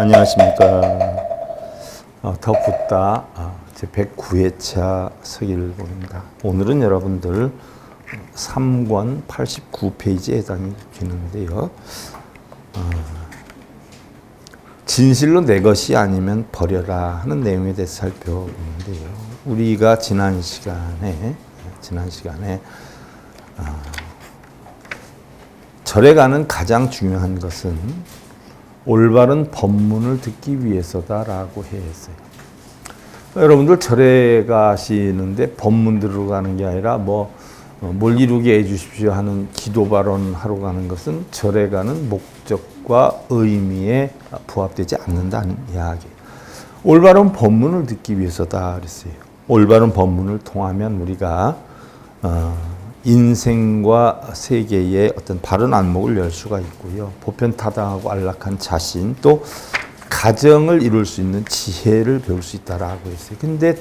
안녕하십니까. 더 붙다 제 109회차 서길봉입니다. 오늘은 여러분들 3권 89페이지에 해당이 되는데요. 진실로 내 것이 아니면 버려라 하는 내용에 대해서 살펴보는데요. 우리가 지난 시간에 절에 가는 가장 중요한 것은 올바른 법문을 듣기 위해서다라고 했어요. 여러분들 절에 가시는데 법문 들으러 가는 게 아니라 뭘 이루게 해주십시오 하는 기도 발언 하러 가는 것은 절에 가는 목적과 의미에 부합되지 않는다는 이야기예요. 올바른 법문을 듣기 위해서다 그랬어요. 올바른 법문을 통하면 우리가 인생과 세계의 어떤 바른 안목을 열 수가 있고요. 보편타당하고 안락한 자신, 또 가정을 이룰 수 있는 지혜를 배울 수 있다라고 했어요. 근데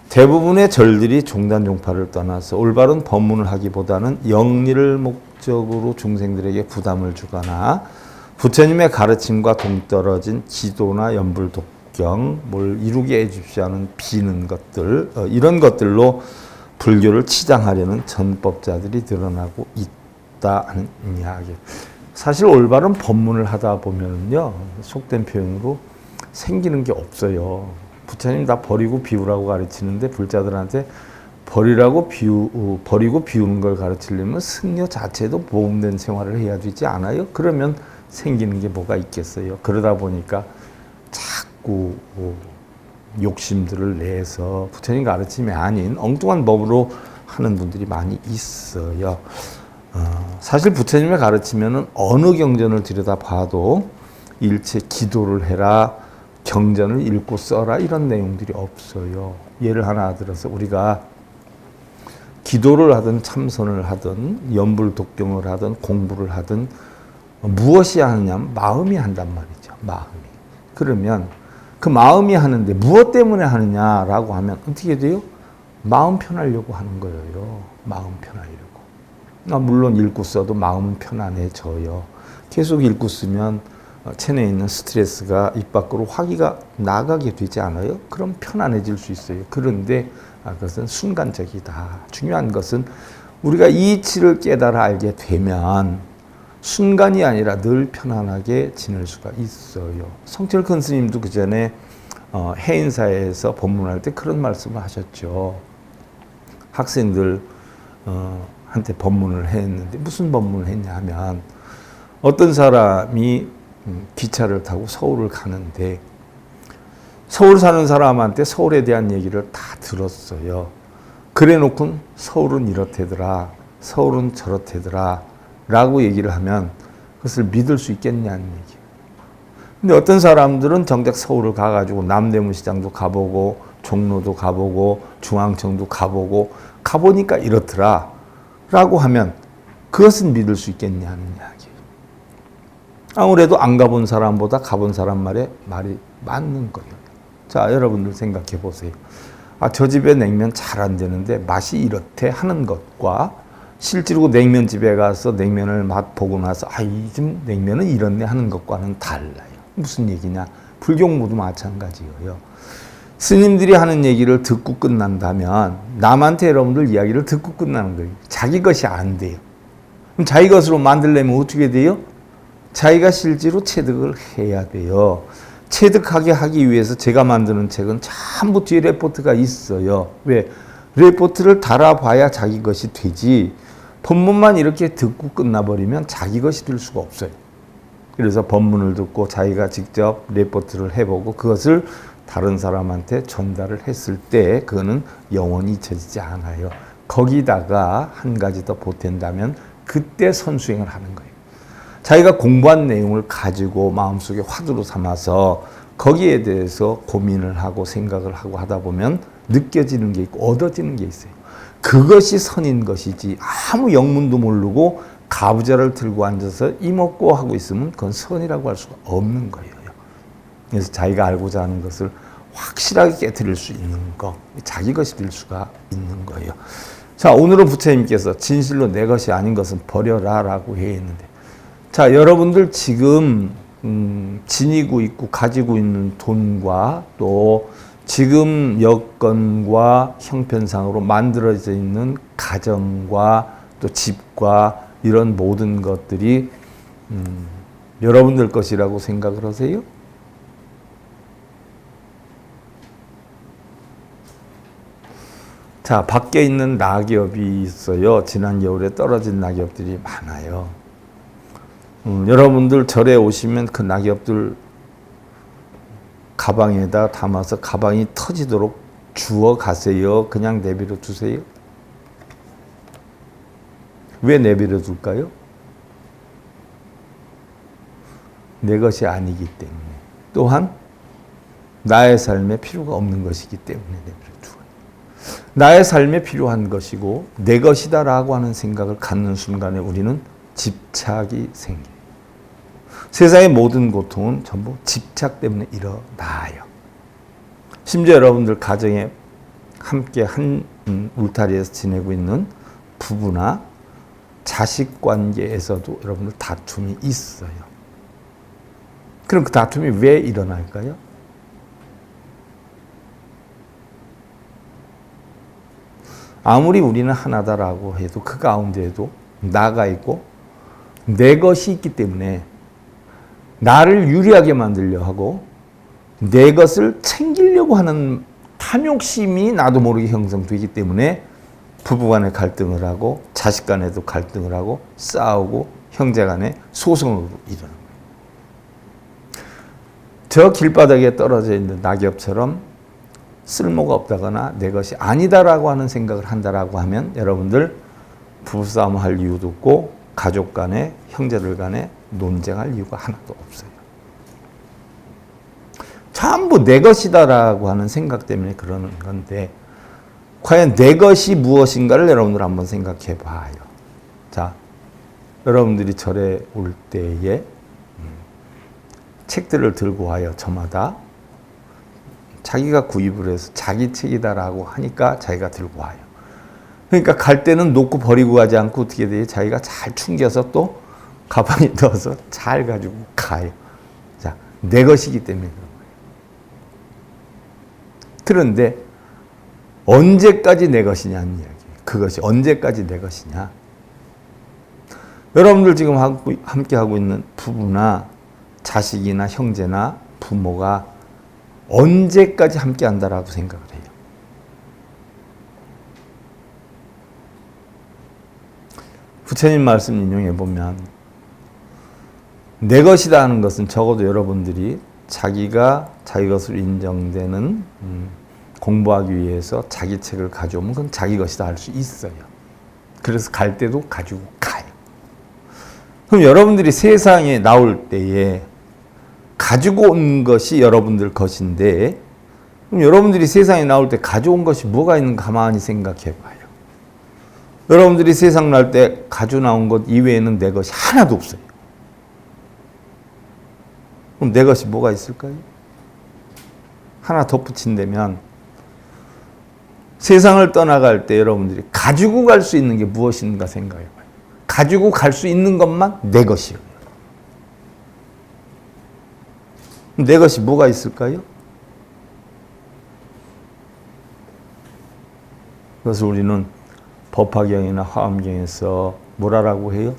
대부분의 절들이 종단종파를 떠나서 올바른 법문을 하기보다는 영리를 목적으로 중생들에게 부담을 주거나 부처님의 가르침과 동떨어진 기도나 연불독경, 뭘 이루게 해주십시오 하는 비는 것들, 이런 것들로 불교를 치장하려는 전법자들이 드러나고 있다 하는 이야기. 사실 올바른 법문을 하다 보면요, 속된 표현으로 생기는 게 없어요. 부처님 다 버리고 비우라고 가르치는데 불자들한테 버리고 비우는 걸 가르치려면 승려 자체도 보험된 생활을 해야 되지 않아요? 그러면 생기는 게 뭐가 있겠어요? 그러다 보니까 자꾸 욕심들을 내서 부처님 가르침이 아닌 엉뚱한 법으로 하는 분들이 많이 있어요. 사실 부처님의 가르치면은 어느 경전을 들여다봐도 일체 기도를 해라, 경전을 읽고 써라 이런 내용들이 없어요. 예를 하나 들어서 우리가 기도를 하든 참선을 하든 연불독경을 하든 공부를 하든 무엇이 하느냐면 마음이 한단 말이죠. 마음이. 그러면 그 마음이 하는데 무엇 때문에 하느냐라고 하면 어떻게 돼요? 마음 편하려고 하는 거예요. 마음 편하려고. 물론 읽고 써도 마음은 편안해져요. 계속 읽고 쓰면 체내에 있는 스트레스가 입 밖으로 화기가 나가게 되지 않아요? 그럼 편안해질 수 있어요. 그런데 그것은 순간적이다. 중요한 것은 우리가 이 이치를 깨달아 알게 되면 순간이 아니라 늘 편안하게 지낼 수가 있어요. 성철 큰 스님도 그 전에 해인사에서 법문할 때 그런 말씀을 하셨죠. 학생들 한테 법문을 했는데 무슨 법문을 했냐 하면 어떤 사람이 기차를 타고 서울을 가는데 서울 사는 사람한테 서울에 대한 얘기를 다 들었어요. 그래 놓고는 서울은 이렇대더라, 서울은 저렇대더라 라고 얘기를 하면 그것을 믿을 수 있겠냐는 얘기예요. 근데 어떤 사람들은 정작 서울을 가가지고 남대문 시장도 가보고 종로도 가보고 중앙청도 가보니까 이렇더라 라고 하면 그것은 믿을 수 있겠냐는 이야기예요. 아무래도 안 가본 사람보다 가본 사람 말이 맞는 거예요. 자, 여러분들 생각해 보세요. 저 집에 냉면 잘 안 되는데 맛이 이렇대 하는 것과 실제로 냉면집에 가서 냉면을 맛보고 나서 이 집 냉면은 이렇네 하는 것과는 달라요. 무슨 얘기냐? 불경모도 마찬가지예요. 스님들이 하는 얘기를 듣고 끝난다면 남한테 여러분들 이야기를 듣고 끝나는 거예요. 자기 것이 안 돼요. 그럼 자기 것으로 만들려면 어떻게 돼요? 자기가 실제로 체득을 해야 돼요. 체득하게 하기 위해서 제가 만드는 책은 전부 뒤에 레포트가 있어요. 왜? 레포트를 달아봐야 자기 것이 되지 법문만 이렇게 듣고 끝나버리면 자기 것이 될 수가 없어요. 그래서 법문을 듣고 자기가 직접 레포트를 해보고 그것을 다른 사람한테 전달을 했을 때 그거는 영원히 잊혀지지 않아요. 거기다가 한 가지 더 보탠다면 그때 선수행을 하는 거예요. 자기가 공부한 내용을 가지고 마음속에 화두로 삼아서 거기에 대해서 고민을 하고 생각을 하고 하다 보면 느껴지는 게 있고 얻어지는 게 있어요. 그것이 선인 것이지 아무 영문도 모르고 가부좌를 들고 앉아서 이먹고 하고 있으면 그건 선이라고 할 수가 없는 거예요. 그래서 자기가 알고자 하는 것을 확실하게 깨트릴 수 있는 것, 자기 것이 될 수가 있는 거예요. 자, 오늘은 부처님께서 진실로 내 것이 아닌 것은 버려라 라고 해 있는데, 자, 여러분들 지금 지니고 있고 가지고 있는 돈과 또 지금 여건과 형편상으로 만들어져 있는 가정과 또 집과 이런 모든 것들이 여러분들 것이라고 생각을 하세요? 자, 밖에 있는 낙엽이 있어요. 지난 겨울에 떨어진 낙엽들이 많아요. 여러분들 절에 오시면 그 낙엽들 가방에다 담아서 가방이 터지도록 주워 가세요? 그냥 내버려 두세요? 왜 내버려 둘까요? 내 것이 아니기 때문에. 또한 나의 삶에 필요가 없는 것이기 때문에 내버려 두어요. 나의 삶에 필요한 것이고 내 것이다라고 하는 생각을 갖는 순간에 우리는 집착이 생겨요. 세상의 모든 고통은 전부 집착 때문에 일어나요. 심지어 여러분들 가정에 함께 한 울타리에서 지내고 있는 부부나 자식 관계에서도 여러분들 다툼이 있어요. 그럼 그 다툼이 왜 일어날까요? 아무리 우리는 하나다라고 해도 그 가운데에도 나가 있고 내 것이 있기 때문에 나를 유리하게 만들려 하고 내 것을 챙기려고 하는 탐욕심이 나도 모르게 형성되기 때문에 부부간에 갈등을 하고 자식 간에도 갈등을 하고 싸우고 형제 간에 소송으로 일어나는 거예요. 저 길바닥에 떨어져 있는 낙엽처럼 쓸모가 없다거나 내 것이 아니다라고 하는 생각을 한다라고 하면 여러분들 부부싸움 할 이유도 없고 가족 간에 형제들 간에 논쟁할 이유가 하나도 없어요. 전부 내 것이다라고 하는 생각 때문에 그러는 건데 과연 내 것이 무엇인가를 여러분들 한번 생각해 봐요. 자, 여러분들이 절에 올 때에 책들을 들고 와요. 저마다. 자기가 구입을 해서 자기 책이다라고 하니까 자기가 들고 와요. 그러니까 갈 때는 놓고 버리고 가지 않고 어떻게 돼요? 자기가 잘 충겨서 또 가방에 넣어서 잘 가지고 가요. 자, 내 것이기 때문에 그런 거예요. 그런데 언제까지 내 것이냐는 이야기예요. 그것이 언제까지 내 것이냐. 여러분들 지금 함께 하고 있는 부부나 자식이나 형제나 부모가 언제까지 함께 한다라고 생각을 해요. 부처님 말씀 인용해 보면 내 것이다 하는 것은 적어도 여러분들이 자기가 자기 것으로 인정되는 공부하기 위해서 자기 책을 가져오면 그건 자기 것이다 할 수 있어요. 그래서 갈 때도 가지고 가요. 그럼 여러분들이 세상에 나올 때에 가지고 온 것이 여러분들 것인데 그럼 여러분들이 세상에 나올 때 가져온 것이 뭐가 있는가 가만히 생각해 봐요. 여러분들이 세상 날 때 가지고 나온 것 이외에는 내 것이 하나도 없어요. 그럼 내 것이 뭐가 있을까요? 하나 덧붙인다면 세상을 떠나갈 때 여러분들이 가지고 갈 수 있는 게 무엇인가 생각해 봐요. 가지고 갈 수 있는 것만 내 것이에요. 내 것이 뭐가 있을까요? 그래서 우리는 법화경이나 화엄경에서 뭐라고 해요?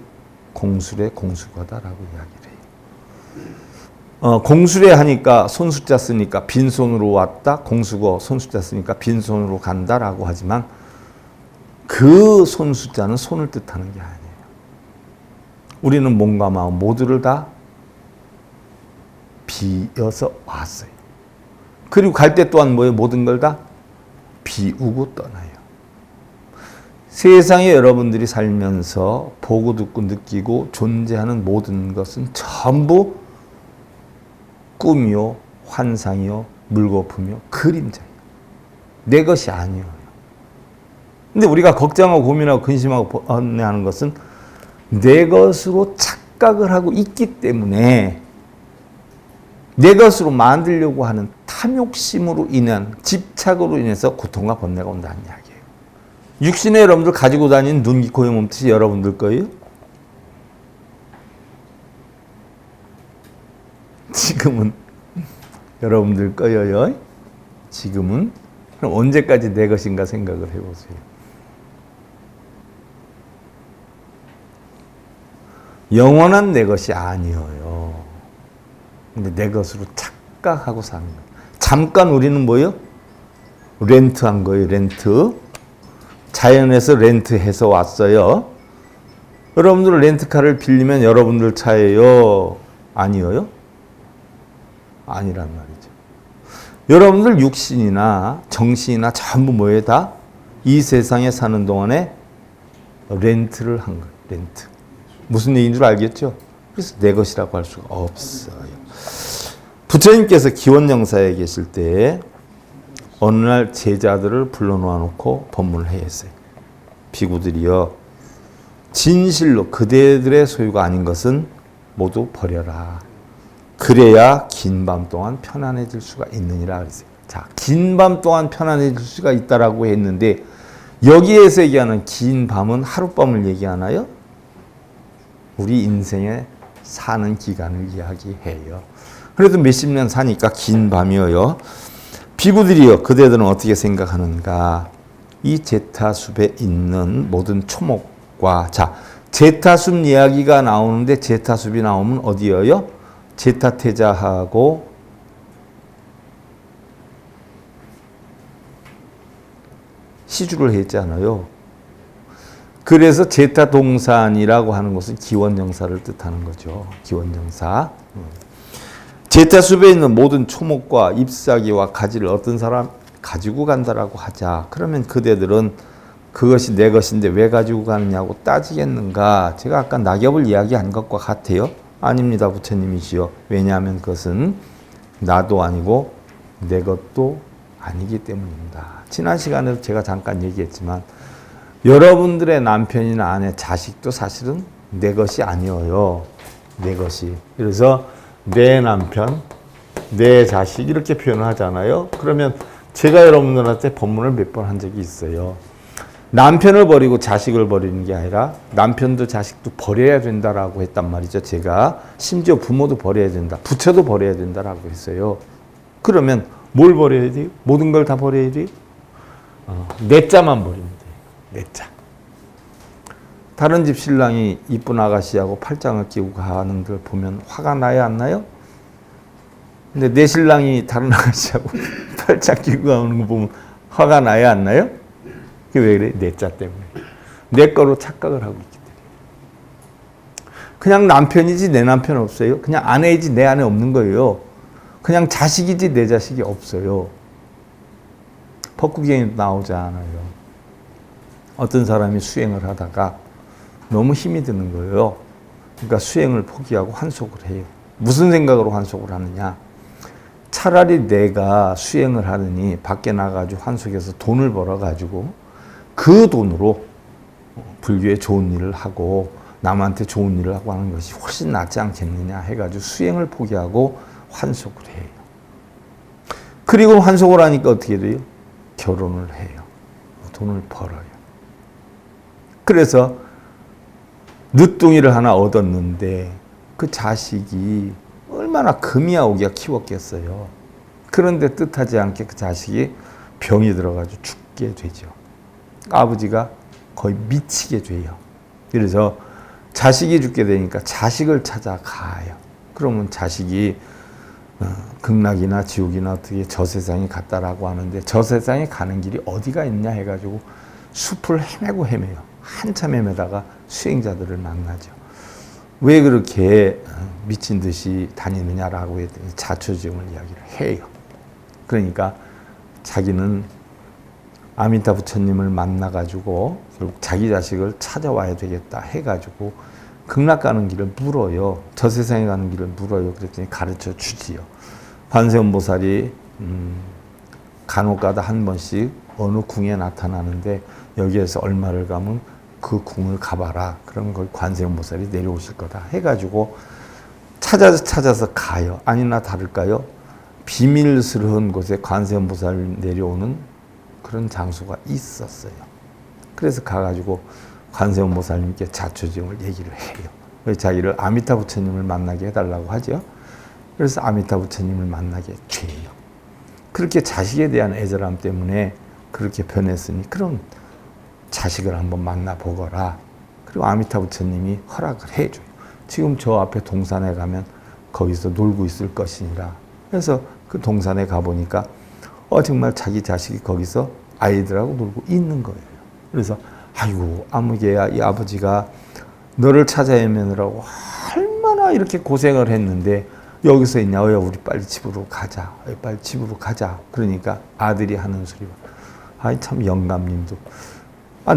공수래 공수거다라고 이야기를 해요. 공수래 하니까 손수자 쓰니까 빈손으로 왔다. 공수거 손수자 쓰니까 빈손으로 간다라고 하지만 그 손수자는 손을 뜻하는 게 아니에요. 우리는 몸과 마음 모두를 다 비어서 왔어요. 그리고 갈 때 또한 뭐예요? 모든 걸 다 비우고 떠나요. 세상에 여러분들이 살면서 보고 듣고 느끼고 존재하는 모든 것은 전부 꿈이요, 환상이요, 물거품이요, 그림자예요. 내 것이 아니에요. 근데 우리가 걱정하고 고민하고 근심하고 번뇌하는 것은 내 것으로 착각을 하고 있기 때문에 내 것으로 만들려고 하는 탐욕심으로 인한 집착으로 인해서 고통과 번뇌가 온다는 이야기예요. 육신에 여러분들 가지고 다니는 눈, 귀, 코, 의 몸짓이 여러분들 거예요? 지금은 여러분들 거예요. 지금은. 그럼 언제까지 내 것인가 생각을 해보세요. 영원한 내 것이 아니에요. 근데 내 것으로 착각하고 사는 거예요. 잠깐 우리는 뭐예요? 렌트한 거예요. 렌트. 자연에서 렌트해서 왔어요. 여러분들 렌트카를 빌리면 여러분들 차예요? 아니에요? 아니란 말이죠. 여러분들 육신이나 정신이나 전부 뭐예요? 다 이 세상에 사는 동안에 렌트를 한 거예요. 렌트. 무슨 얘기인 줄 알겠죠? 그래서 내 것이라고 할 수가 없어요. 부처님께서 기원정사에 계실 때 어느 날 제자들을 불러놓아 놓고 법문을 했어요. 비구들이여, 진실로 그대들의 소유가 아닌 것은 모두 버려라. 그래야 긴 밤 동안 편안해질 수가 있느니라 그랬어요. 자, 긴 밤 동안 편안해질 수가 있다라고 했는데 여기에서 얘기하는 긴 밤은 하룻밤을 얘기하나요? 우리 인생에 사는 기간을 이야기해요. 그래도 몇십 년 사니까 긴 밤이에요. 비구들이여, 그대들은 어떻게 생각하는가? 이 제타숲에 있는 모든 초목과, 자, 제타숲 이야기가 나오는데 제타숲이 나오면 어디예요? 제타태자하고 시주를 했잖아요. 그래서 제타동산이라고 하는 것은 기원정사를 뜻하는 거죠. 기원정사. 제타숲에 있는 모든 초목과 잎사귀와 가지를 어떤 사람 가지고 간다라고 하자. 그러면 그대들은 그것이 내 것인데 왜 가지고 가느냐고 따지겠는가? 제가 아까 낙엽을 이야기한 것과 같아요. 아닙니다, 부처님이시여. 왜냐하면 그것은 나도 아니고 내 것도 아니기 때문입니다. 지난 시간에도 제가 잠깐 얘기했지만 여러분들의 남편이나 아내, 자식도 사실은 내 것이 아니에요. 내 것이. 그래서 내 남편, 내 자식 이렇게 표현을 하잖아요. 그러면 제가 여러분들한테 법문을 몇 번 한 적이 있어요. 남편을 버리고 자식을 버리는 게 아니라 남편도 자식도 버려야 된다라고 했단 말이죠. 제가 심지어 부모도 버려야 된다. 부처도 버려야 된다라고 했어요. 그러면 뭘 버려야 돼요? 모든 걸 다 버려야 돼요? 내 자만 버리면 돼요. 내 자. 다른 집 신랑이 이쁜 아가씨하고 팔짱을 끼고 가는 걸 보면 화가 나요, 안 나요? 근데 내 신랑이 다른 아가씨하고 팔짱 끼고 가는 거 보면 화가 나요, 안 나요? 그게 왜 그래? 내 자 때문에. 내 거로 착각을 하고 있기 때문에. 그냥 남편이지 내 남편 없어요. 그냥 아내이지 내 아내 없는 거예요. 그냥 자식이지 내 자식이 없어요. 법구경에도 나오잖아요. 어떤 사람이 수행을 하다가 너무 힘이 드는 거예요. 그러니까 수행을 포기하고 환속을 해요. 무슨 생각으로 환속을 하느냐? 차라리 내가 수행을 하느니 밖에 나가가지고 환속해서 돈을 벌어가지고 그 돈으로 불교에 좋은 일을 하고 남한테 좋은 일을 하고 하는 것이 훨씬 낫지 않겠느냐 해가지고 수행을 포기하고 환속을 해요. 그리고 환속을 하니까 어떻게 돼요? 결혼을 해요. 돈을 벌어요. 그래서 늦둥이를 하나 얻었는데 그 자식이 얼마나 금이야 오기야 키웠겠어요. 그런데 뜻하지 않게 그 자식이 병이 들어가지고 죽게 되죠. 아버지가 거의 미치게 돼요. 그래서 자식이 죽게 되니까 자식을 찾아가요. 그러면 자식이 극락이나 지옥이나 어떻게 저 세상에 갔다라고 하는데 저 세상에 가는 길이 어디가 있냐 해가지고 숲을 헤매고 헤매요. 한참 헤매다가 수행자들을 만나죠. 왜 그렇게 미친 듯이 다니느냐라고 했더니 자초지종을 이야기를 해요. 그러니까 자기는 아미타 부처님을 만나가지고 결국 자기 자식을 찾아와야 되겠다 해가지고 극락 가는 길을 물어요. 저 세상에 가는 길을 물어요. 그랬더니 가르쳐 주지요. 관세음보살이 간혹가다 한 번씩 어느 궁에 나타나는데 여기에서 얼마를 가면 그 궁을 가봐라. 그러면 거기 관세음보살이 내려오실 거다 해가지고 찾아서 가요. 아니나 다를까요? 비밀스러운 곳에 관세음보살 내려오는 그런 장소가 있었어요. 그래서 가가지고 관세음보살님께 자초지종을 얘기를 해요. 그래서 자기를 아미타 부처님을 만나게 해달라고 하죠. 그래서 아미타 부처님을 만나게 돼요. 그렇게 자식에 대한 애절함 때문에 그렇게 변했으니 그럼 자식을 한번 만나보거라. 그리고 아미타 부처님이 허락을 해줘요. 지금 저 앞에 동산에 가면 거기서 놀고 있을 것이니라. 그래서 그 동산에 가보니까 정말 자기 자식이 거기서 아이들하고 놀고 있는 거예요. 그래서 아이고 아무개야, 이 아버지가 너를 찾아 헤매느라고 얼마나 이렇게 고생을 했는데 여기서 있냐. 우리 빨리 집으로 가자. 빨리 집으로 가자. 그러니까 아들이 하는 소리가 아이 참 영감님도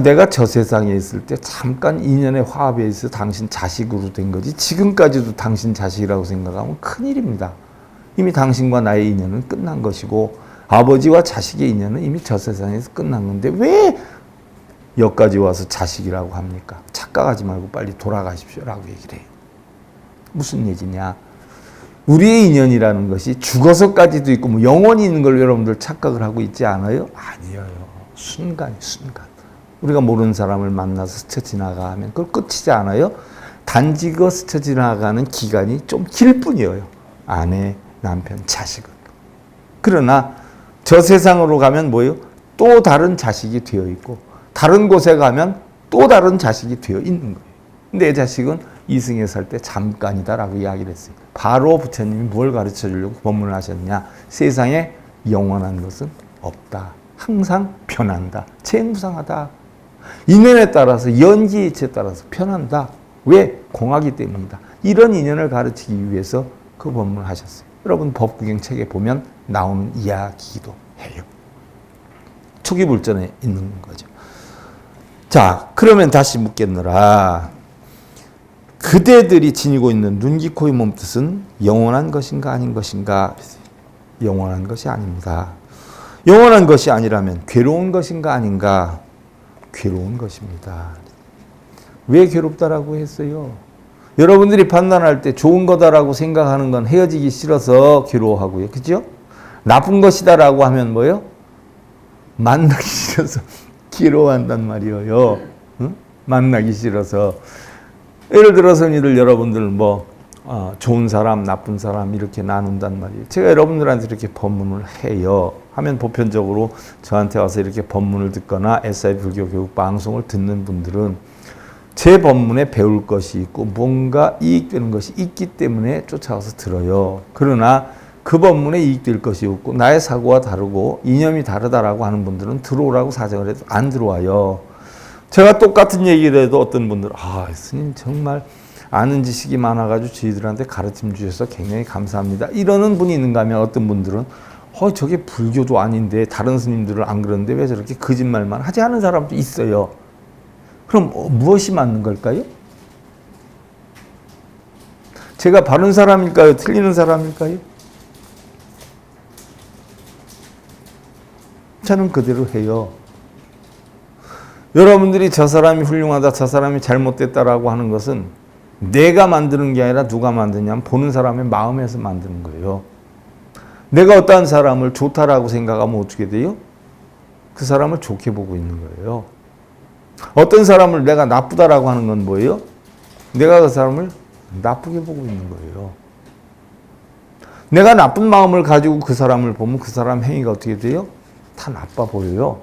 내가 저 세상에 있을 때 잠깐 인연의 화합에 있어 당신 자식으로 된 거지 지금까지도 당신 자식이라고 생각하면 큰일입니다. 이미 당신과 나의 인연은 끝난 것이고 아버지와 자식의 인연은 이미 저 세상에서 끝난 건데 왜 여기까지 와서 자식이라고 합니까? 착각하지 말고 빨리 돌아가십시오라고 얘기를 해요. 무슨 얘기냐? 우리의 인연이라는 것이 죽어서까지도 있고 뭐 영원히 있는 걸 여러분들 착각을 하고 있지 않아요? 아니에요. 순간. 우리가 모르는 사람을 만나서 스쳐 지나가 하면 그걸 끝이지 않아요? 단지 그 스쳐 지나가는 기간이 좀 길 뿐이에요. 아내, 남편, 자식은. 그러나 저 세상으로 가면 뭐예요? 또 다른 자식이 되어 있고 다른 곳에 가면 또 다른 자식이 되어 있는 거예요. 내 자식은 이승에 살 때 잠깐이다라고 이야기를 했어요. 바로 부처님이 뭘 가르쳐 주려고 법문을 하셨냐. 세상에 영원한 것은 없다. 항상 변한다. 재무상하다. 인연에 따라서 연기이치에 따라서 변한다. 왜? 공하기 때문이다. 이런 인연을 가르치기 위해서 그 법문을 하셨어요. 여러분 법구경 책에 보면 나오는 이야기도 해요. 초기불전에 있는 거죠. 자, 그러면 다시 묻겠노라. 그대들이 지니고 있는 눈, 귀, 코, 의 몸뜻은 영원한 것인가 아닌 것인가? 영원한 것이 아닙니다. 영원한 것이 아니라면 괴로운 것인가 아닌가? 괴로운 것입니다. 왜 괴롭다라고 했어요? 여러분들이 판단할 때 좋은 거다라고 생각하는 건 헤어지기 싫어서 괴로워하고요. 그죠? 나쁜 것이다라고 하면 뭐예요? 만나기 싫어서 괴로워한단 말이에요. 응? 만나기 싫어서. 예를 들어서 여러분들 좋은 사람, 나쁜 사람 이렇게 나눈단 말이에요. 제가 여러분들한테 이렇게 법문을 해요. 하면 보편적으로 저한테 와서 이렇게 법문을 듣거나 SI 불교 교육 방송을 듣는 분들은 제 법문에 배울 것이 있고 뭔가 이익되는 것이 있기 때문에 쫓아와서 들어요. 그러나 그 법문에 이익될 것이 없고 나의 사고와 다르고 이념이 다르다라고 하는 분들은 들어오라고 사정을 해도 안 들어와요. 제가 똑같은 얘기를 해도 어떤 분들은 스님 정말 아는 지식이 많아가지고 저희들한테 가르침 주셔서 굉장히 감사합니다. 이러는 분이 있는가 하면 어떤 분들은 저게 불교도 아닌데 다른 스님들은 안 그러는데 왜 저렇게 거짓말만 하지 않은 사람도 있어요. 그럼 무엇이 맞는 걸까요? 제가 바른 사람일까요? 틀리는 사람일까요? 저는 그대로 해요. 여러분들이 저 사람이 훌륭하다, 저 사람이 잘못됐다라고 하는 것은 내가 만드는 게 아니라 누가 만드냐면 보는 사람의 마음에서 만드는 거예요. 내가 어떠한 사람을 좋다라고 생각하면 어떻게 돼요? 그 사람을 좋게 보고 있는 거예요. 어떤 사람을 내가 나쁘다라고 하는 건 뭐예요? 내가 그 사람을 나쁘게 보고 있는 거예요. 내가 나쁜 마음을 가지고 그 사람을 보면 그 사람 행위가 어떻게 돼요? 다 나빠 보여요.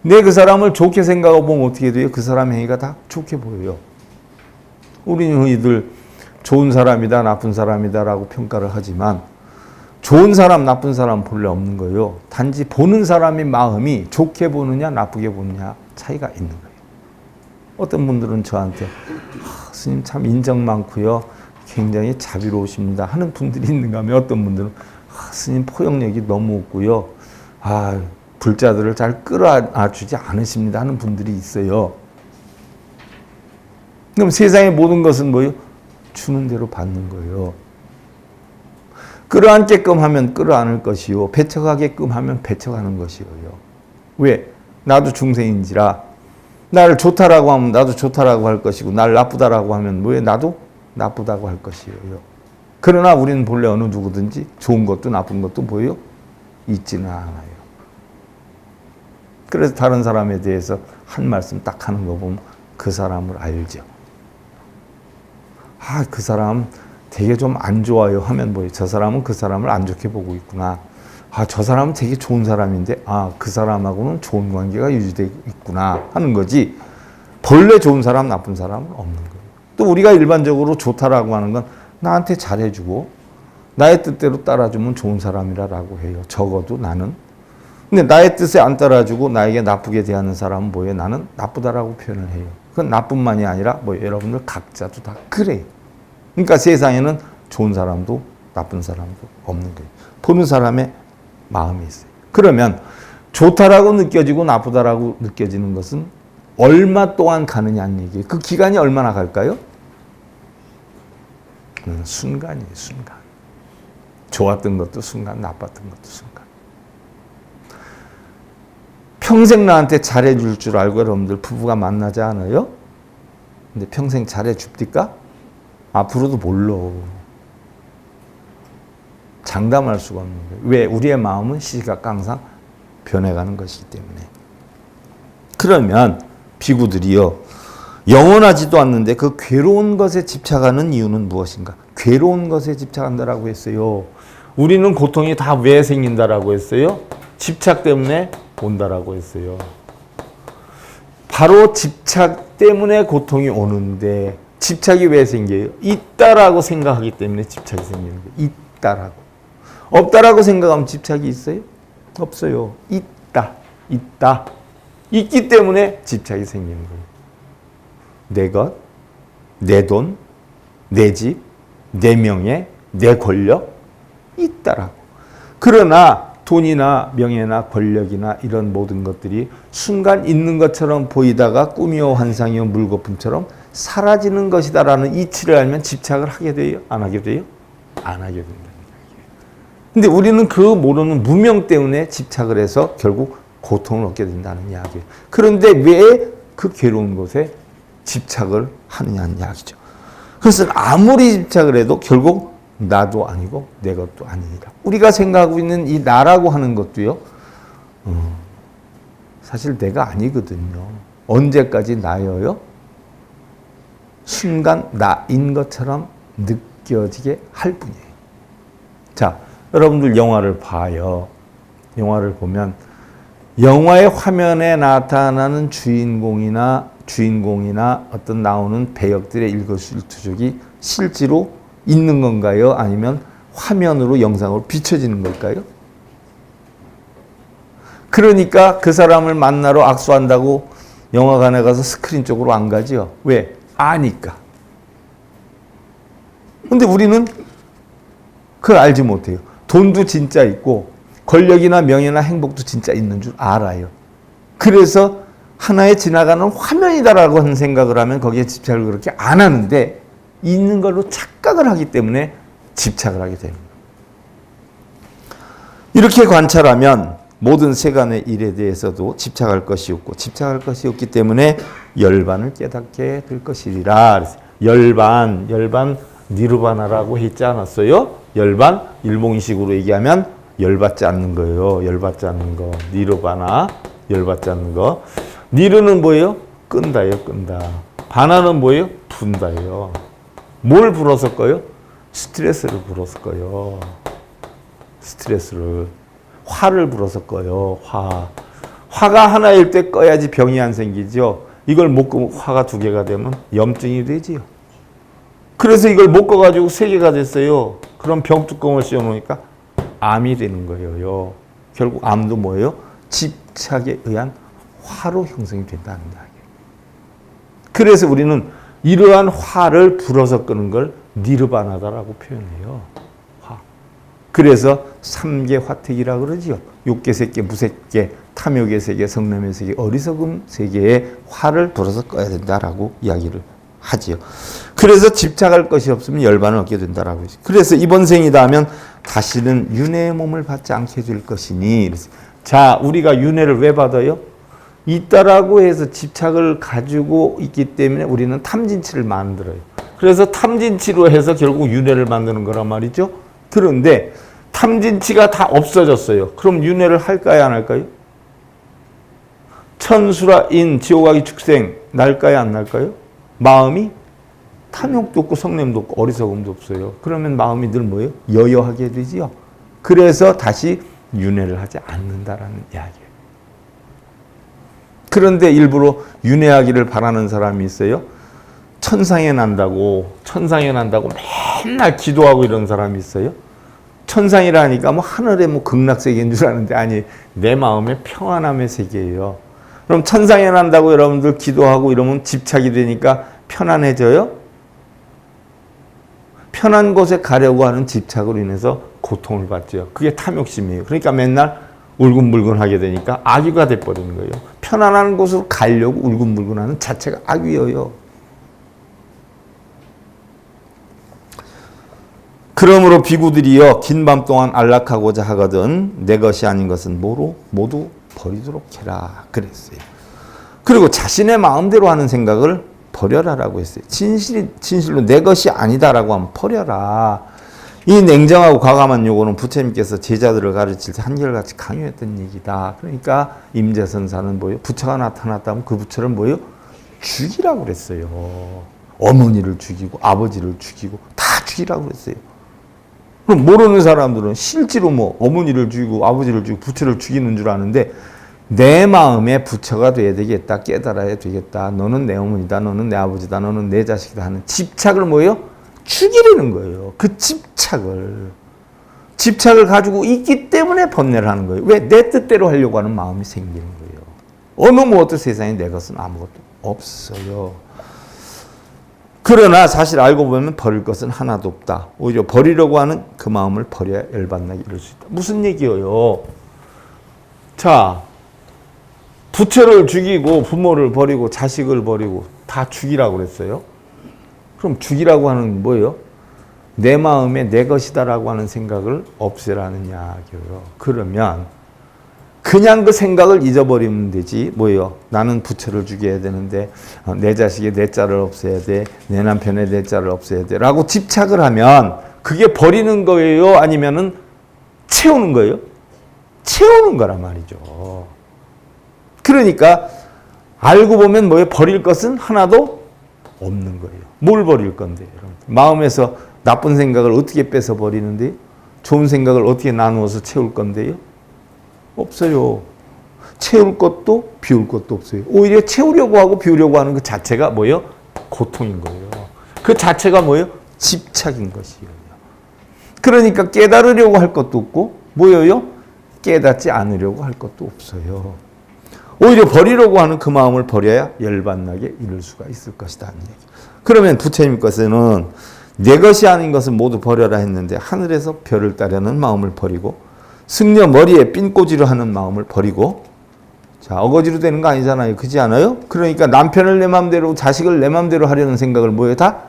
내 그 사람을 좋게 생각하고 보면 어떻게 돼요? 그 사람 행위가 다 좋게 보여요. 우리는 흔히들 좋은 사람이다, 나쁜 사람이다라고 평가를 하지만 좋은 사람, 나쁜 사람 본래 없는 거예요. 단지 보는 사람의 마음이 좋게 보느냐, 나쁘게 보느냐 차이가 있는 거예요. 어떤 분들은 저한테 스님 참 인정 많고요. 굉장히 자비로우십니다 하는 분들이 있는가 하면 어떤 분들은 스님 포용력이 너무 없고요. 불자들을 잘 끌어안아주지 않으십니다 하는 분들이 있어요. 그럼 세상의 모든 것은 뭐예요? 주는 대로 받는 거예요. 끌어안게끔 하면 끌어안을 것이요. 배척하게끔 하면 배척하는 것이에요. 왜? 나도 중생인지라 나를 좋다라고 하면 나도 좋다라고 할 것이고 나를 나쁘다라고 하면 왜? 나도 나쁘다고 할 것이에요. 그러나 우리는 본래 어느 누구든지 좋은 것도 나쁜 것도 뭐예요? 있지는 않아요. 그래서 다른 사람에 대해서 한 말씀 딱 하는 거 보면 그 사람을 알죠. 그 사람 되게 좀 안 좋아요 하면 뭐예요? 저 사람은 그 사람을 안 좋게 보고 있구나. 아, 저 사람은 되게 좋은 사람인데, 아, 그 사람하고는 좋은 관계가 유지되고 있구나 하는 거지. 본래 좋은 사람, 나쁜 사람은 없는 거예요. 또 우리가 일반적으로 좋다라고 하는 건 나한테 잘해주고 나의 뜻대로 따라주면 좋은 사람이라고 해요. 적어도 나는. 근데 나의 뜻에 안 따라주고 나에게 나쁘게 대하는 사람은 뭐예요? 나는 나쁘다라고 표현을 해요. 그건 나뿐만이 아니라 뭐 여러분들 각자도 다 그래요. 그러니까 세상에는 좋은 사람도 나쁜 사람도 없는 거예요. 보는 사람의 마음이 있어요. 그러면 좋다라고 느껴지고 나쁘다라고 느껴지는 것은 얼마 동안 가느냐는 얘기예요. 그 기간이 얼마나 갈까요? 순간이에요, 순간. 좋았던 것도 순간, 나빴던 것도 순간. 평생 나한테 잘해줄 줄 알고 여러분들 부부가 만나지 않아요? 근데 평생 잘해줍니까? 앞으로도 몰라. 장담할 수가 없는 거예요. 왜? 우리의 마음은 시시각각 변해가는 것이기 때문에. 그러면 비구들이요, 영원하지도 않는데 그 괴로운 것에 집착하는 이유는 무엇인가? 괴로운 것에 집착한다라고 했어요. 우리는 고통이 다 왜 생긴다라고 했어요? 집착 때문에 온다라고 했어요. 바로 집착 때문에 고통이 오는데, 집착이 왜 생겨요? 있다라고 생각하기 때문에 집착이 생기는 거예요. 있다라고. 없다라고 생각하면 집착이 있어요? 없어요. 있다. 있기 때문에 집착이 생기는 거예요. 내 것, 내 돈, 내 집, 내 명예, 내 권력, 있다라고. 그러나 돈이나 명예나 권력이나 이런 모든 것들이 순간 있는 것처럼 보이다가 꿈이요 환상이요 물거품처럼 사라지는 것이다라는 이치를 알면 집착을 하게 돼요? 안 하게 돼요? 안 하게 된다는 이야기예요. 근데 우리는 그 모르는 무명 때문에 집착을 해서 결국 고통을 얻게 된다는 이야기예요. 그런데 왜 그 괴로운 곳에 집착을 하느냐는 이야기죠. 그래서 아무리 집착을 해도 결국 나도 아니고 내 것도 아니니라. 우리가 생각하고 있는 이 나라고 하는 것도요, 사실 내가 아니거든요. 언제까지 나여요? 순간 나인 것처럼 느껴지게 할 뿐이에요. 자, 여러분들 영화를 봐요. 영화를 보면 영화의 화면에 나타나는 주인공이나 어떤 나오는 배역들의 일거수일투족이 실제로 있는 건가요? 아니면 화면으로 영상으로 비춰지는 걸까요? 그러니까 그 사람을 만나러 악수한다고 영화관에 가서 스크린 쪽으로 안 가죠. 왜? 아니까. 근데 우리는 그걸 알지 못해요. 돈도 진짜 있고 권력이나 명예나 행복도 진짜 있는 줄 알아요. 그래서 하나의 지나가는 화면이다라고 하는 생각을 하면 거기에 집착을 그렇게 안 하는데 있는 걸로 착각을 하기 때문에 집착을 하게 됩니다. 이렇게 관찰하면 모든 세간의 일에 대해서도 집착할 것이 없고 집착할 것이 없기 때문에 열반을 깨닫게 될 것이리라. 열반 니르바나라고 했지 않았어요? 열반 일봉이식으로 얘기하면 열받지 않는 거예요. 열받지 않는 거. 니르바나 열받지 않는 거. 니르는 뭐예요? 끈다예요. 끈다. 바나는 뭐예요? 분다예요. 뭘 불어서 꺼요? 스트레스를 불어서 꺼요. 스트레스를. 화를 불어서 꺼요. 화가 하나일 때 꺼야지 병이 안 생기죠. 이걸 못 끄면 화가 두 개가 되면 염증이 되지요. 그래서 이걸 못 꺼가지고 세 개가 됐어요. 그럼 병뚜껑을 씌워놓으니까 암이 되는 거예요. 결국 암도 뭐예요? 집착에 의한 화로 형성이 된다는 이야기예요. 그래서 우리는 이러한 화를 불어서 끄는 걸 니르바나다라고 표현해요. 화. 그래서 삼계 화택이라고 그러지요. 욕계, 색계, 무색계, 탐욕의 세계, 성냄의 세계, 어리석음 세계의 화를 불어서 꺼야 된다라고 이야기를 하지요. 그래서 집착할 것이 없으면 열반을 얻게 된다라고 했어요. 그래서 이번 생이다 하면 다시는 윤회의 몸을 받지 않게 될 것이니. 자, 우리가 윤회를 왜 받아요? 있다라고 해서 집착을 가지고 있기 때문에 우리는 탐진치를 만들어요. 그래서 탐진치로 해서 결국 윤회를 만드는 거란 말이죠. 그런데 탐진치가 다 없어졌어요. 그럼 윤회를 할까요, 안 할까요? 천수라 인 지옥아기 축생 날까요, 안 날까요? 마음이 탐욕도 없고 성냄도 없고 어리석음도 없어요. 그러면 마음이 늘 뭐예요? 여여하게 되지요. 그래서 다시 윤회를 하지 않는다라는 이야기예요. 그런데 일부러 윤회하기를 바라는 사람이 있어요. 천상에 난다고 맨날 기도하고 이런 사람이 있어요. 천상이라니까 뭐 하늘의 뭐 극락세계인 줄 아는데 아니, 내 마음의 평안함의 세계예요. 그럼 천상에 난다고 여러분들 기도하고 이러면 집착이 되니까 편안해져요? 편한 곳에 가려고 하는 집착으로 인해서 고통을 받죠. 그게 탐욕심이에요. 그러니까 맨날 울근불근하게 되니까 악귀가 돼버리는 거예요. 편안한 곳으로 가려고 울근불근하는 자체가 악귀예요. 그러므로 비구들이여 긴 밤 동안 안락하고자 하거든 내 것이 아닌 것은 모두 버리도록 해라 그랬어요. 그리고 자신의 마음대로 하는 생각을 버려라라고 했어요. 진실로 내 것이 아니다라고 하면 버려라. 이 냉정하고 과감한 요구는 부처님께서 제자들을 가르칠 때 한결같이 강요했던 얘기다. 그러니까 임재선사는 뭐예요? 부처가 나타났다면 그 부처를 뭐예요? 죽이라고 그랬어요. 어머니를 죽이고 아버지를 죽이고 다 죽이라고 그랬어요. 그럼 모르는 사람들은 실제로 뭐 어머니를 죽이고 아버지를 죽이고 부처를 죽이는 줄 아는데 내 마음에 부처가 돼야 되겠다. 깨달아야 되겠다. 너는 내 어머니다. 너는 내 아버지다. 너는 내 자식이다 하는 집착을 뭐예요? 죽이려는 거예요. 그 집착을 가지고 있기 때문에 번뇌를 하는 거예요. 왜? 내 뜻대로 하려고 하는 마음이 생기는 거예요. 어느 무엇도 세상에 내 것은 아무것도 없어요. 그러나 사실 알고 보면 버릴 것은 하나도 없다. 오히려 버리려고 하는 그 마음을 버려야 열받나게 이룰 수 있다. 무슨 얘기예요? 자, 부처를 죽이고 부모를 버리고 자식을 버리고 다 죽이라고 그랬어요. 그럼 죽이라고 하는 건 뭐예요? 내 마음에 내 것이다라고 하는 생각을 없애라는 이야기예요. 그러면 그냥 그 생각을 잊어버리면 되지. 뭐예요? 나는 부처를 죽여야 되는데 내 자식의 내 자를 없애야 돼. 내 남편의 내 자를 없애야 돼. 라고 집착을 하면 그게 버리는 거예요? 아니면은 채우는 거예요? 채우는 거란 말이죠. 그러니까 알고 보면 뭐예요? 버릴 것은 하나도 없는 거예요. 뭘 버릴 건데? 마음에서 나쁜 생각을 어떻게 뺏어 버리는데? 좋은 생각을 어떻게 나누어서 채울 건데요? 없어요. 채울 것도 비울 것도 없어요. 오히려 채우려고 하고 비우려고 하는 그 자체가 뭐예요? 고통인 거예요. 그 자체가 뭐예요? 집착인 것이에요. 그러니까 깨달으려고 할 것도 없고 뭐예요? 깨닫지 않으려고 할 것도 없어요. 오히려 버리려고 하는 그 마음을 버려야 열받나게 이룰 수가 있을 것이다. 그러면 부처님께서는 내 것이 아닌 것은 모두 버려라 했는데 하늘에서 별을 따르는 마음을 버리고 승려 머리에 핀꽂이로 하는 마음을 버리고 자 어거지로 되는 거 아니잖아요. 그렇지 않아요? 그러니까 남편을 내 마음대로 자식을 내 마음대로 하려는 생각을 뭐예요? 다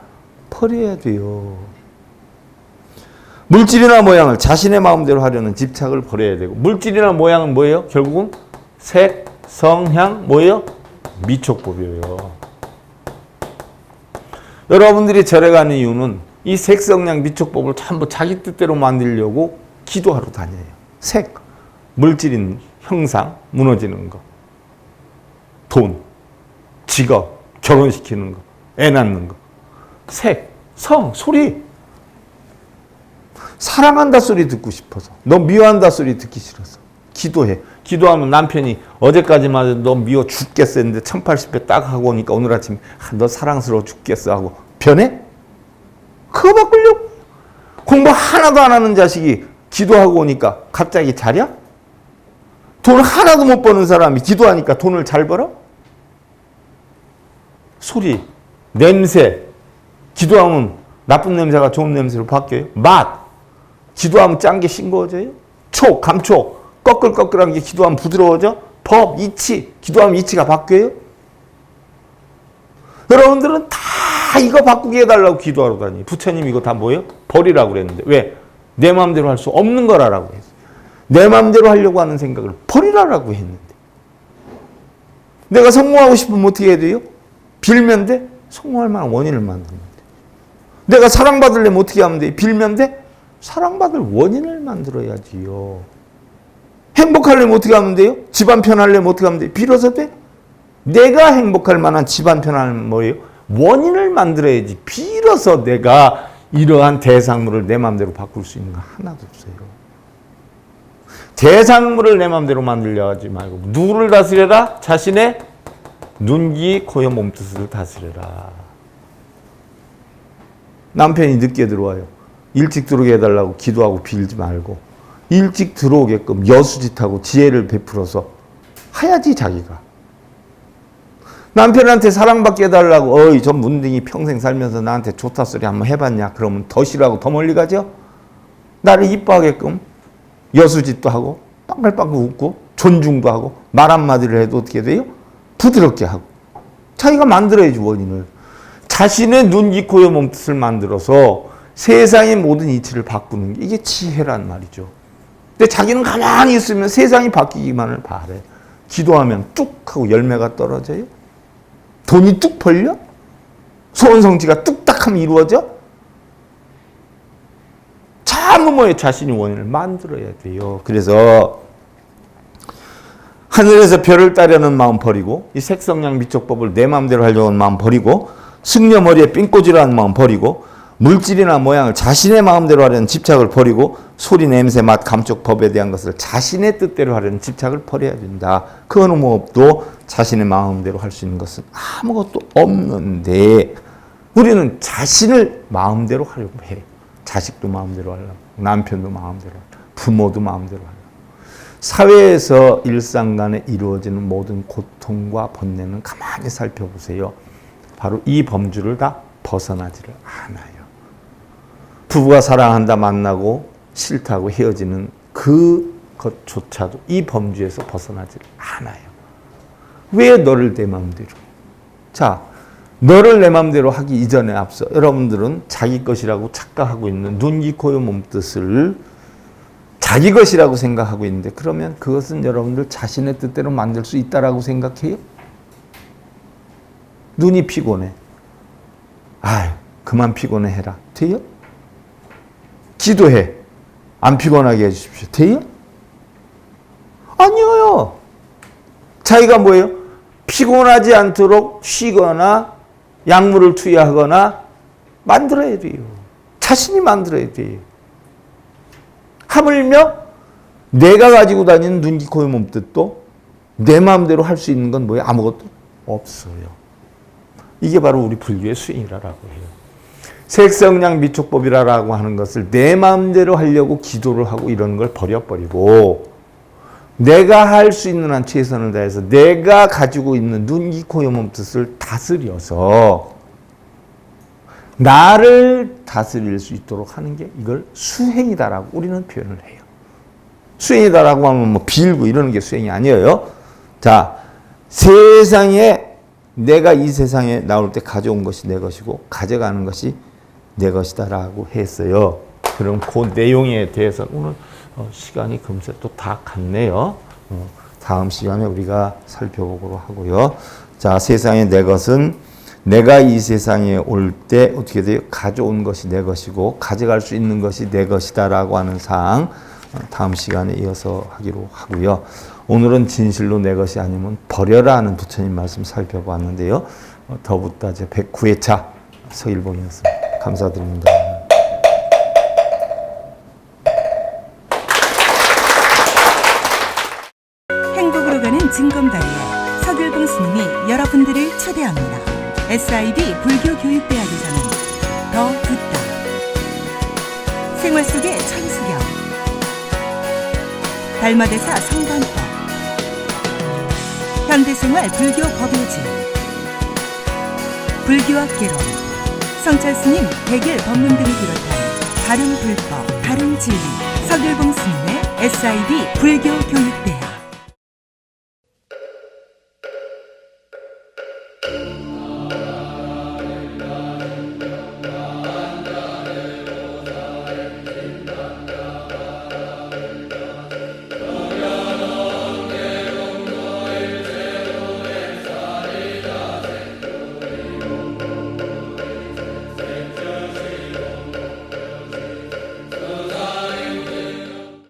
버려야 돼요. 물질이나 모양을 자신의 마음대로 하려는 집착을 버려야 되고 물질이나 모양은 뭐예요? 결국은 색, 성향 뭐예요? 미촉법이에요. 여러분들이 절에 가는 이유는 이 색성향 미촉법을 전부 자기 뜻대로 만들려고 기도하러 다녀요. 색, 물질인 형상, 무너지는 거. 돈, 직업, 결혼시키는 거, 애 낳는 거. 색, 성, 소리. 사랑한다 소리 듣고 싶어서. 너 미워한다 소리 듣기 싫어서. 기도해. 기도하면 남편이 어제까지만 해도 너 미워 죽겠어 했는데 1080배 딱 하고 오니까 오늘 아침에 너 사랑스러워 죽겠어 하고 변해? 그거 바꾸려고? 공부 하나도 안 하는 자식이 기도하고 오니까 갑자기 잘이야? 돈 하나도 못 버는 사람이 기도하니까 돈을 잘 벌어? 소리, 냄새, 기도하면 나쁜 냄새가 좋은 냄새로 바뀌어요? 맛, 기도하면 짠 게 싱거워져요? 촉, 감촉, 꺼끌꺼끌한 게 기도하면 부드러워져? 법, 이치, 기도하면 이치가 바뀌어요? 여러분들은 다 이거 바꾸게 해달라고 기도하러 다니요. 부처님 이거 다 뭐예요? 버리라고 그랬는데 왜? 내 마음대로 할 수 없는 거라고 했어요. 내 마음대로 하려고 하는 생각을 버리라고 했는데 내가 성공하고 싶으면 어떻게 해야 돼요? 빌면 돼? 성공할 만한 원인을 만드는 돼. 내가 사랑받으려면 어떻게 하면 돼? 빌면 돼? 사랑받을 원인을 만들어야지요. 행복하려면 어떻게 하면 돼요? 집안 편하려면 어떻게 하면 돼요? 빌어서 돼? 내가 행복할 만한 집안 편한 뭐예요? 원인을 만들어야지. 빌어서 내가 이러한 대상물을 내 마음대로 바꿀 수 있는 거 하나도 없어요. 대상물을 내 마음대로 만들려 하지 말고 누구를 다스려라? 자신의 눈, 귀, 코, 혀, 몸뜻을 다스려라. 남편이 늦게 들어와요. 일찍 들어오게 해달라고 기도하고 빌지 말고 일찍 들어오게끔 여수짓하고 지혜를 베풀어서 해야지 자기가. 남편한테 사랑받게 해달라고 어이 저 문둥이 평생 살면서 나한테 좋다 소리 한번 해봤냐? 그러면 더 싫어하고 더 멀리 가죠? 나를 이뻐하게끔 여수짓도 하고 빵글빵글 웃고 존중도 하고 말 한마디를 해도 어떻게 돼요? 부드럽게 하고. 자기가 만들어야지 원인을. 자신의 눈, 귀, 코, 혀, 몸뜻을 만들어서 세상의 모든 이치를 바꾸는 게 이게 지혜란 말이죠. 근데 자기는 가만히 있으면 세상이 바뀌기만을 바래. 기도하면 뚝 하고 열매가 떨어져요? 돈이 뚝 벌려? 소원 성취가 뚝딱하면 이루어져? 참으모의 자신이 원인을 만들어야 돼요. 그래서 하늘에서 별을 따려는 마음 버리고 이 색성량 미촉법을 내 마음대로 하려고 하는 마음 버리고 승려 머리에 삥꽂으려는 마음 버리고 물질이나 모양을 자신의 마음대로 하려는 집착을 버리고 소리, 냄새, 맛, 감촉, 법에 대한 것을 자신의 뜻대로 하려는 집착을 버려야 된다. 그 어느 무엇도 자신의 마음대로 할 수 있는 것은 아무것도 없는데 우리는 자신을 마음대로 하려고 해. 자식도 마음대로 하려고, 남편도 마음대로 하려고, 부모도 마음대로 하려고. 사회에서 일상간에 이루어지는 모든 고통과 번뇌는 가만히 살펴보세요. 바로 이 범주를 다 벗어나지를 않아요. 부부가 사랑한다 만나고 싫다고 헤어지는 그것조차도 이 범주에서 벗어나지를 않아요. 왜 너를 내 마음대로? 자, 너를 내 마음대로 하기 이전에 앞서 여러분들은 자기 것이라고 착각하고 있는 눈, 귀, 코, 혀, 몸뜻을 자기 것이라고 생각하고 있는데 그러면 그것은 여러분들 자신의 뜻대로 만들 수 있다라고 생각해요? 눈이 피곤해. 아유, 그만 피곤해해라. 돼요? 기도해. 안 피곤하게 해주십시오. 돼요? 아니에요. 자기가 뭐예요? 피곤하지 않도록 쉬거나 약물을 투여하거나 만들어야 돼요. 자신이 만들어야 돼요. 하물며 내가 가지고 다니는 눈, 귀, 코, 혀, 몸뜻도 내 마음대로 할 수 있는 건 뭐예요? 아무것도 없어요. 이게 바로 우리 불교의 수행이라고 해요. 색성량 미촉법이라고 하는 것을 내 마음대로 하려고 기도를 하고 이런 걸 버려버리고 내가 할 수 있는 한 최선을 다해서 내가 가지고 있는 눈, 귀, 코, 혀, 몸뜻을 다스려서 나를 다스릴 수 있도록 하는 게 이걸 수행이다라고 우리는 표현을 해요. 수행이다라고 하면 뭐 빌고 이러는 게 수행이 아니에요. 자, 세상에 내가 이 세상에 나올 때 가져온 것이 내 것이고 가져가는 것이 내 것이다라고 했어요. 그럼 그 내용에 대해서 오늘 시간이 금세 또 다 갔네요. 다음 시간에 우리가 살펴보도록 하고요. 자, 세상에 내 것은 내가 이 세상에 올 때 어떻게 돼요? 가져온 것이 내 것이고 가져갈 수 있는 것이 내 것이다라고 하는 사항 다음 시간에 이어서 하기로 하고요. 오늘은 진실로 내 것이 아니면 버려라 하는 부처님 말씀 살펴봤는데요. 더붙다 제 109회차 서일봉이었습니다. 감사드립니다. 행복으로 가는 징검다리에 서길봉 스님이 여러분들을 초대합니다. SIB 불교교육대학에서는 더 듣다, 생활 속의 천수경, 달마대사 성관법, 현대생활 불교 법요지, 불교학개론, 성찰스님 백일 법문 등을 비롯한 다른 불법, 다른 진리, 서길봉 스님의 SIB 불교교육대학.